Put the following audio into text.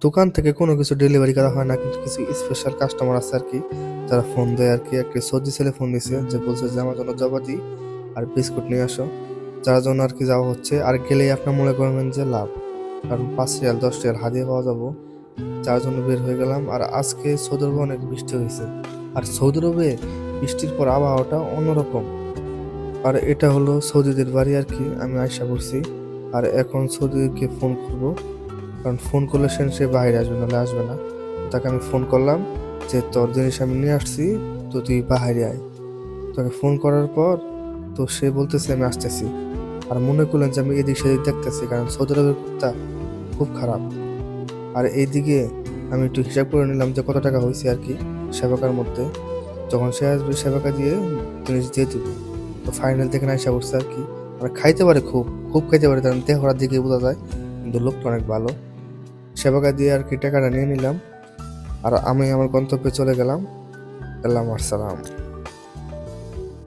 দোকান থেকে কোনো কিছু ডেলিভারি করা হয় না, কিন্তু কিছু স্পেশাল কাস্টমার আছে আর কি, যারা ফোন দেয় আর কি। একটা সৌদি ছেলে ফোন দিছে, যে বলছে যে আমার জন্য জবাদি আর বিস্কুট নিয়ে আসো, যার জন্য আর কি যাওয়া হচ্ছে। আর গেলেই আপনার মনে করবেন যে লাভ, কারণ 5 রিয়াল 10 রিয়াল হাদিয়া পাওয়া যাবো, যার জন্য বের হয়ে গেলাম। আর আজকে সৌদি আরবে অনেক বৃষ্টি হয়েছে, আর সৌদি আরবে বৃষ্টির পর আবহাওয়াটা অন্যরকম। আর এটা হলো সৌদিদের বাড়ি আর কি, আমি আয়সা করছি। আর এখন সৌদিকে ফোন করব, কারণ ফোন করলে সে বাইরে আসবে, নাহলে আসবে না। তাকে আমি ফোন করলাম যে তোর জিনিস আমি নিয়ে আসছি, তো তুই বাইরে আয়। তাকে ফোন করার পর তো সে বলতেছে আমি আসতেছি। আর মনে করলেন যে আমি এদিক সেদিক দেখতেছি, কারণ সৌদি আরবের কুত্তা খুব খারাপ। আর এইদিকে আমি একটু হিসাব করে নিলাম যে কত টাকা হয়েছে আর কি সেবাকার মধ্যে। যখন সে আসবে সেবাকা দিয়ে জিনিস দিয়ে দিব। তো ফাইনাল দেখে আইসা করছে আর কি। আর খাইতে পারে, খুব খুব খাইতে পারে, কারণ দেহরার দিকে বোঝা যায়, কিন্তু লোকটা অনেক ভালো। সেবাকা দিয়ে আর কি টাকাটা নিয়ে নিলাম, আর আমি আমার গন্তব্যে চলে গেলাম। আল্লাহ আসসালাম।